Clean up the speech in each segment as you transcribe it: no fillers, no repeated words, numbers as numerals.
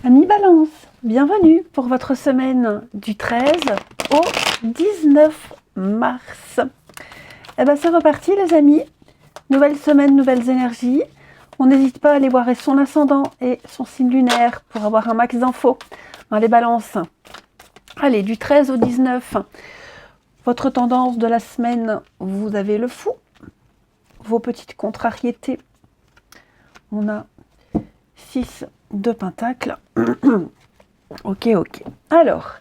Amis Balance, bienvenue pour votre semaine du 13 au 19 mars. Eh ben c'est reparti les amis, nouvelle semaine, nouvelles énergies. On n'hésite pas à aller voir son ascendant et son signe lunaire pour avoir un max d'infos dans les balances. Allez, du 13 au 19, votre tendance de la semaine, vous avez le fou, vos petites contrariétés. On a 6 de pentacles. Ok. Alors,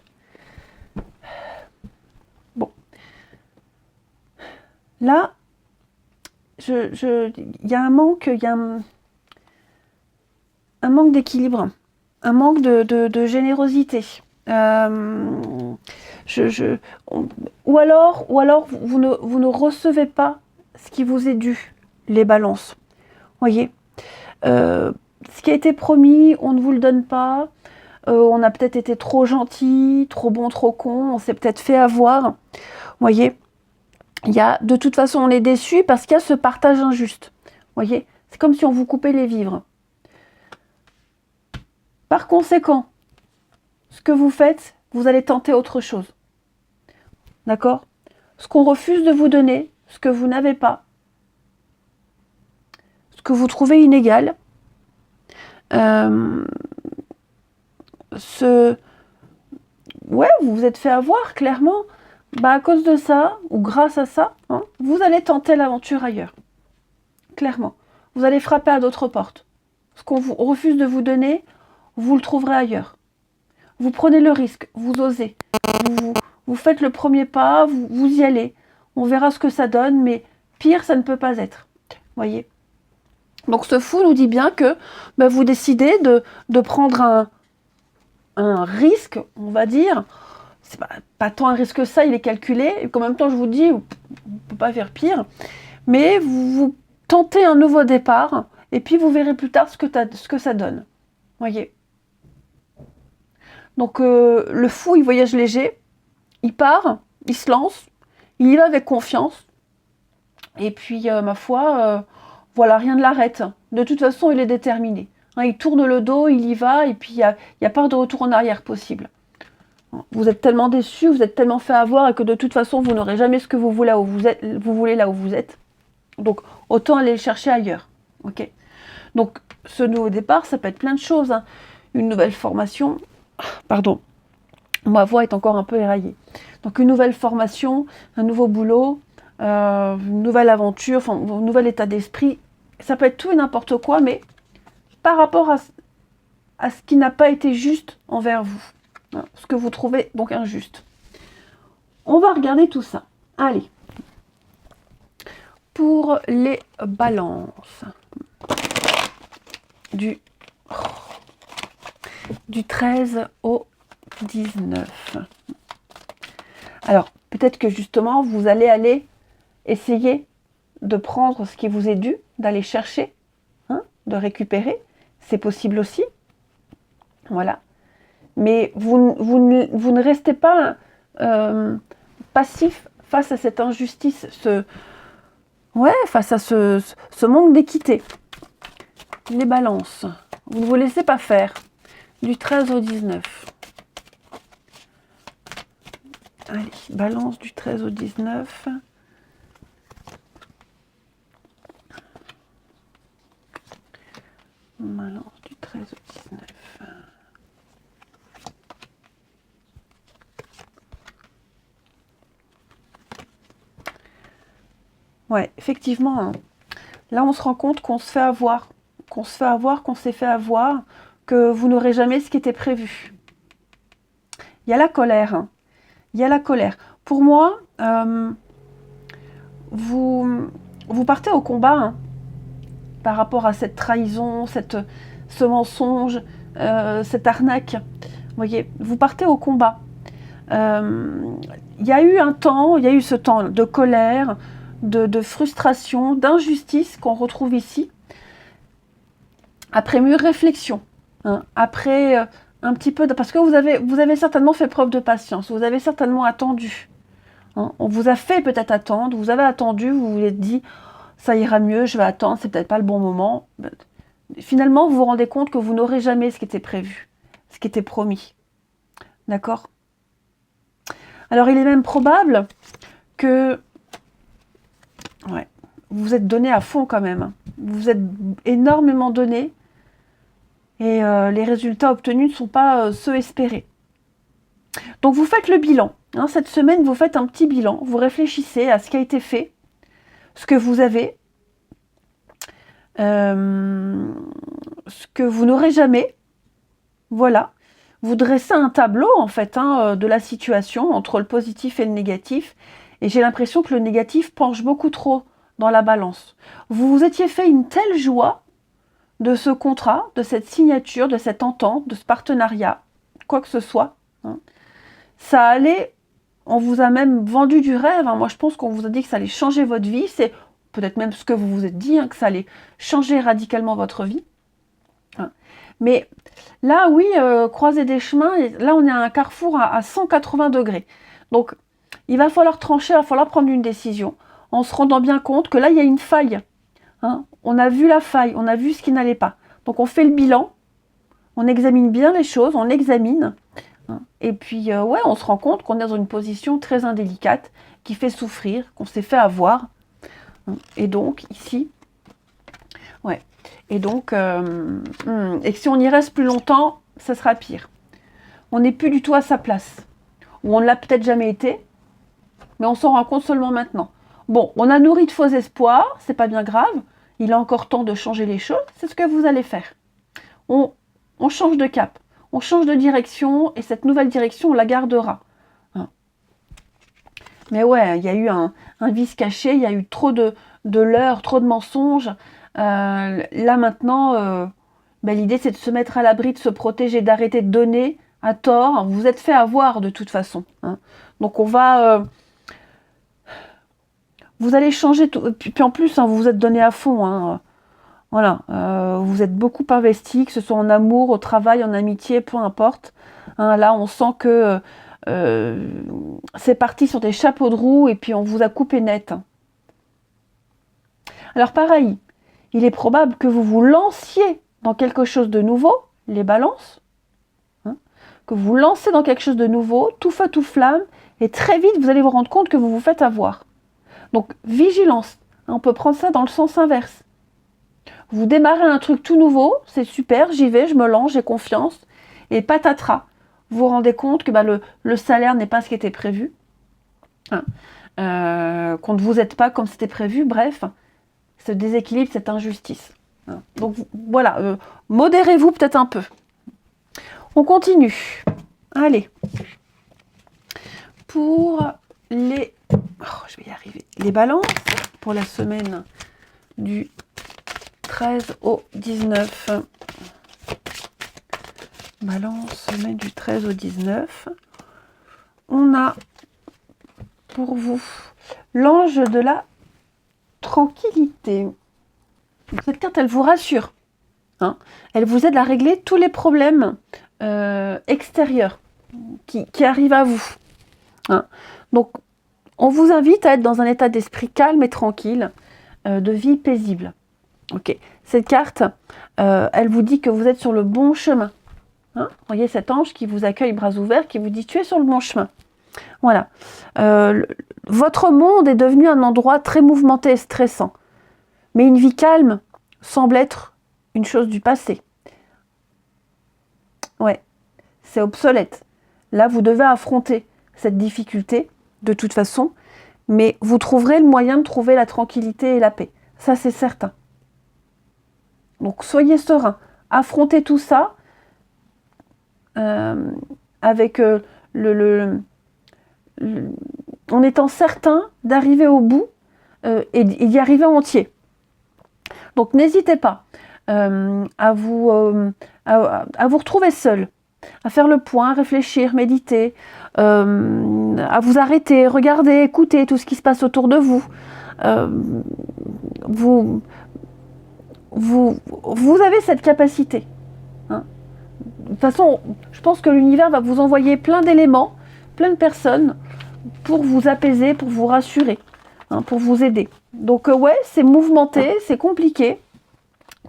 bon, là, il y a un manque, un manque d'équilibre, un manque de générosité. Ou alors vous ne recevez pas ce qui vous est dû, les balances. Voyez, ce qui a été promis, on ne vous le donne pas. On a peut-être été trop gentil, trop bon, trop con. On s'est peut-être fait avoir. Voyez, de toute façon, on est déçu parce qu'il y a ce partage injuste. Voyez, c'est comme si on vous coupait les vivres. Par conséquent, ce que vous faites, vous allez tenter autre chose. D'accord? Ce qu'on refuse de vous donner, ce que vous n'avez pas, ce que vous trouvez inégal, ouais, vous vous êtes fait avoir, clairement. À cause de ça, ou grâce à ça, hein, vous allez tenter l'aventure ailleurs. Clairement. Vous allez frapper à d'autres portes. Ce qu'on vous refuse de vous donner, vous le trouverez ailleurs. Vous prenez le risque, vous osez. Vous faites le premier pas, vous y allez. On verra ce que ça donne, mais pire, ça ne peut pas être. Voyez. Donc ce fou nous dit bien que vous décidez de prendre un risque, on va dire. C'est pas tant un risque que ça, il est calculé. Et qu'en même temps, je vous dis, on ne peut pas faire pire. Mais vous tentez un nouveau départ, et puis vous verrez plus tard ce que ça donne. Voyez. Donc le fou, il voyage léger, il part, il se lance, il y va avec confiance. Et puis, ma foi, voilà, rien ne l'arrête. De toute façon, il est déterminé. Hein, il tourne le dos, il y va, et puis il n'y a pas de retour en arrière possible. Vous êtes tellement déçu, vous êtes tellement fait avoir, et que de toute façon, vous n'aurez jamais ce que vous voulez là où vous êtes. Donc, autant aller le chercher ailleurs. Ok. Donc, ce nouveau départ, ça peut être plein de choses. Hein. Une nouvelle formation. Pardon. Ma voix est encore un peu éraillée. Donc, une nouvelle formation, un nouveau boulot, une nouvelle aventure, enfin, un nouvel état d'esprit. Ça peut être tout et n'importe quoi, mais par rapport à ce qui n'a pas été juste envers vous. Hein, ce que vous trouvez donc injuste. On va regarder tout ça. Allez. Pour les balances. Du 13 au 19. Alors, peut-être que justement, vous allez essayer de prendre ce qui vous est dû, d'aller chercher, hein, de récupérer. C'est possible aussi. Voilà. Mais vous ne restez pas passif face à cette injustice, face à ce manque d'équité. Les balances. Vous ne vous laissez pas faire. Du 13 au 19. Allez, balance du 13 au 19. Balance du 13 au 19. Ouais, effectivement, hein. Là on se rend compte qu'on se fait avoir, qu'on s'est fait avoir, que vous n'aurez jamais ce qui était prévu. Il y a la colère, hein. Il y a la colère. Pour moi, vous partez au combat, hein, par rapport à cette trahison, ce mensonge, cette arnaque. Vous voyez, vous partez au combat. Il y a eu ce temps de colère, de frustration, d'injustice qu'on retrouve ici. Après mûre réflexion, hein, après un petit peu parce que vous avez certainement fait preuve de patience, vous avez certainement attendu. Hein, on vous a fait peut-être attendre, vous avez attendu, vous vous êtes dit ça ira mieux, je vais attendre, c'est peut-être pas le bon moment. Finalement, vous vous rendez compte que vous n'aurez jamais ce qui était prévu. qui était promis. D'accord? Alors, il est même probable que ouais, vous vous êtes donné à fond quand même. Vous vous êtes énormément donné et les résultats obtenus ne sont pas ceux espérés. Donc, vous faites le bilan. Hein, cette semaine, vous faites un petit bilan. Vous réfléchissez à ce qui a été fait, ce que vous avez, ce que vous n'aurez jamais. Voilà. Vous dressez un tableau, en fait, hein, de la situation entre le positif et le négatif. Et j'ai l'impression que le négatif penche beaucoup trop dans la balance. Vous vous étiez fait une telle joie de ce contrat, de cette signature, de cette entente, de ce partenariat, quoi que ce soit. Hein. Ça allait, on vous a même vendu du rêve. Hein. Moi, je pense qu'on vous a dit que ça allait changer votre vie. C'est peut-être même ce que vous vous êtes dit, hein, que ça allait changer radicalement votre vie. Hein. Mais là, oui, croiser des chemins, là, on est à un carrefour à 180 degrés. Donc, il va falloir trancher, il va falloir prendre une décision, en se rendant bien compte que là, il y a une faille. Hein. On a vu la faille, on a vu ce qui n'allait pas. Donc, on fait le bilan, on examine bien les choses, on examine. Hein. Et puis, ouais, on se rend compte qu'on est dans une position très indélicate, qui fait souffrir, qu'on s'est fait avoir. Hein. Et donc, ici, ouais. Et donc, et si on y reste plus longtemps, ça sera pire. On n'est plus du tout à sa place. Ou on ne l'a peut-être jamais été, mais on s'en rend compte seulement maintenant. Bon, on a nourri de faux espoirs, c'est pas bien grave. Il est encore temps de changer les choses. C'est ce que vous allez faire. On change de cap, on change de direction, et cette nouvelle direction, on la gardera. Hein. Mais ouais, il y a eu un vice caché, il y a eu trop de leurres, trop de mensonges. Là maintenant, l'idée c'est de se mettre à l'abri, de se protéger, d'arrêter de donner à tort. Vous vous êtes fait avoir de toute façon. Hein. Donc on va... vous allez changer tout. Puis en plus, hein, vous vous êtes donné à fond. Hein. Voilà. Vous êtes beaucoup investi, que ce soit en amour, au travail, en amitié, peu importe. Hein, là, on sent que c'est parti sur des chapeaux de roue et puis on vous a coupé net. Alors pareil, il est probable que vous vous lanciez dans quelque chose de nouveau, les balances, hein, que vous vous lancez dans quelque chose de nouveau, tout feu, tout flamme, et très vite, vous allez vous rendre compte que vous vous faites avoir. Donc, vigilance, hein, on peut prendre ça dans le sens inverse. Vous démarrez un truc tout nouveau, c'est super, j'y vais, je me lance, j'ai confiance, et patatras, vous vous rendez compte que le salaire n'est pas ce qui était prévu, hein, qu'on ne vous aide pas comme c'était prévu, bref, ce déséquilibre, cette injustice. Donc voilà, modérez-vous peut-être un peu. On continue. Allez. Pour les... je vais y arriver. Les balances, pour la semaine du 13 au 19. Balance, semaine du 13 au 19. On a pour vous l'ange de la tranquillité. Cette carte, elle vous rassure. Hein. Elle vous aide à régler tous les problèmes extérieurs qui arrivent à vous. Hein. Donc, on vous invite à être dans un état d'esprit calme et tranquille, de vie paisible. Ok. Cette carte, elle vous dit que vous êtes sur le bon chemin. Hein. Vous voyez cet ange qui vous accueille bras ouverts, qui vous dit « tu es sur le bon chemin ». Voilà. Votre monde est devenu un endroit très mouvementé et stressant. Mais une vie calme semble être une chose du passé. Ouais, c'est obsolète. Là, vous devez affronter cette difficulté, de toute façon, mais vous trouverez le moyen de trouver la tranquillité et la paix. Ça, c'est certain. Donc, soyez serein. Affrontez tout ça avec en étant certain d'arriver au bout et d'y arriver entier. Donc n'hésitez pas à vous retrouver seul, à faire le point, réfléchir, méditer, à vous arrêter, regarder, écouter tout ce qui se passe autour de vous. Vous avez cette capacité. Hein. De toute façon, je pense que l'univers va vous envoyer plein d'éléments, plein de personnes pour vous apaiser, pour vous rassurer, hein, pour vous aider. Donc ouais, c'est mouvementé, c'est compliqué,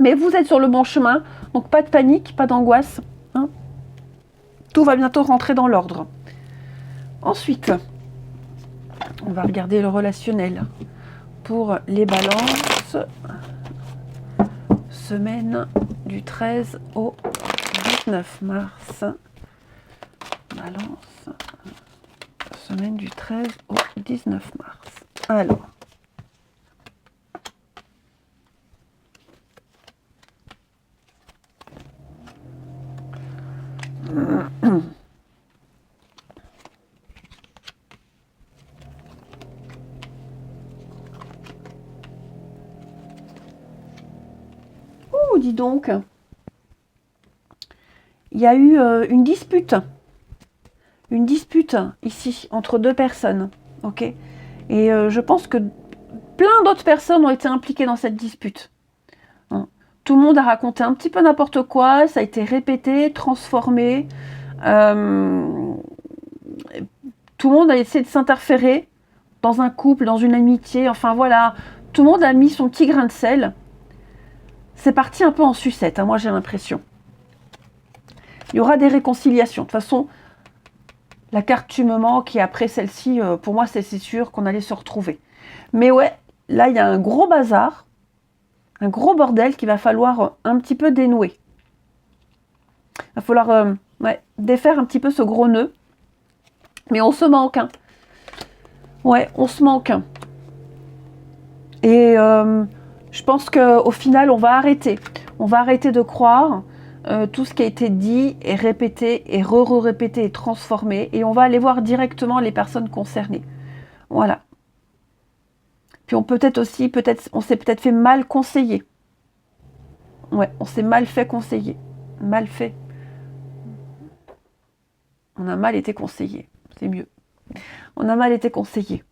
mais vous êtes sur le bon chemin, donc pas de panique, pas d'angoisse. Hein. Tout va bientôt rentrer dans l'ordre. Ensuite, on va regarder le relationnel. Pour les balances, semaine du 13 au 19 mars. Balance, semaine du 13 au 19 mars. Alors. Oh, dis donc. Il y a eu une dispute. Une dispute ici entre deux personnes. Ok. Et je pense que plein d'autres personnes ont été impliquées dans cette dispute. Hein. Tout le monde a raconté un petit peu n'importe quoi. Ça a été répété, transformé. Tout le monde a essayé de s'interférer dans un couple, dans une amitié. Enfin voilà. Tout le monde a mis son petit grain de sel. C'est parti un peu en sucette, hein, moi j'ai l'impression. Il y aura des réconciliations. De toute façon, la carte tu me manques et après celle-ci, pour moi c'est sûr qu'on allait se retrouver. Mais ouais, là il y a un gros bazar, un gros bordel qu'il va falloir un petit peu dénouer. Il va falloir défaire un petit peu ce gros nœud. Mais on se manque. Hein. Ouais, on se manque. Et je pense qu'au final, on va arrêter. On va arrêter de croire tout ce qui a été dit et répété et re-répété et transformé. Et on va aller voir directement les personnes concernées. Voilà. Puis on peut-être aussi, on s'est peut-être fait mal conseiller. Ouais, on s'est mal fait conseiller. Mal fait. On a mal été conseillé. C'est mieux. On a mal été conseillé.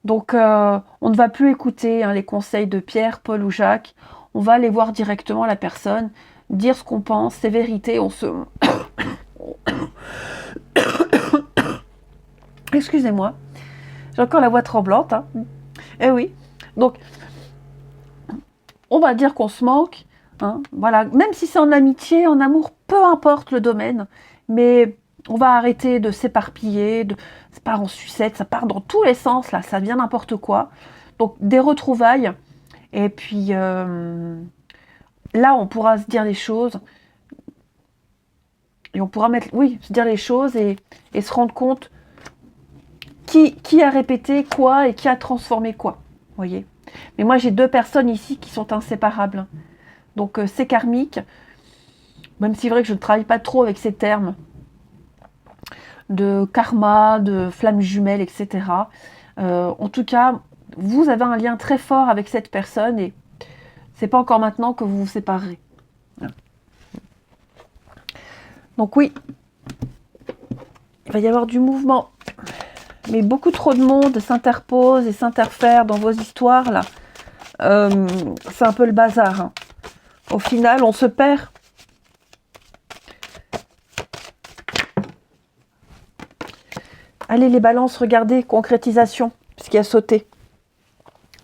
Donc, on ne va plus écouter les conseils de Pierre, Paul ou Jacques. On va aller voir directement la personne, dire ce qu'on pense, ses vérités. On se... Excusez-moi. J'ai encore la voix tremblante. Hein. Eh oui. Donc, on va dire qu'on se manque. Hein. Voilà. Même si c'est en amitié, en amour, peu importe le domaine. Mais on va arrêter de s'éparpiller, ça part en sucette, ça part dans tous les sens, là, ça devient n'importe quoi. Donc, des retrouvailles, et puis là, on pourra se dire les choses, et on pourra se dire les choses, et se rendre compte qui a répété quoi, et qui a transformé quoi, vous voyez. Mais moi, j'ai deux personnes ici qui sont inséparables, donc c'est karmique, même si c'est vrai que je ne travaille pas trop avec ces termes, de karma, de flammes jumelles, etc. En tout cas, vous avez un lien très fort avec cette personne et c'est pas encore maintenant que vous vous séparerez. Donc oui, il va y avoir du mouvement, mais beaucoup trop de monde s'interpose et s'interfère dans vos histoires là. C'est un peu le bazar. Hein. Au final, on se perd. Allez les balances, regardez, concrétisation, ce qui a sauté.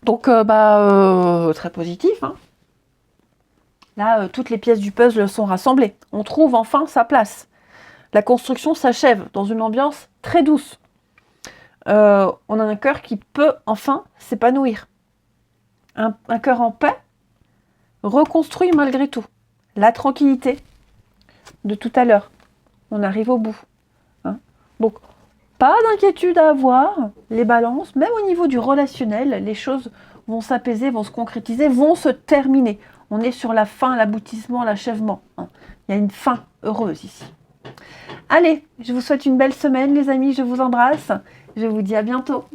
Donc, très positif. Hein. Là, toutes les pièces du puzzle sont rassemblées. On trouve enfin sa place. La construction s'achève dans une ambiance très douce. On a un cœur qui peut enfin s'épanouir. Un cœur en paix, reconstruit malgré tout. La tranquillité de tout à l'heure. On arrive au bout. Hein. Donc, pas d'inquiétude à avoir, les balances, même au niveau du relationnel, les choses vont s'apaiser, vont se concrétiser, vont se terminer. On est sur la fin, l'aboutissement, l'achèvement. Hein. Il y a une fin heureuse ici. Allez, je vous souhaite une belle semaine les amis, je vous embrasse. Je vous dis à bientôt.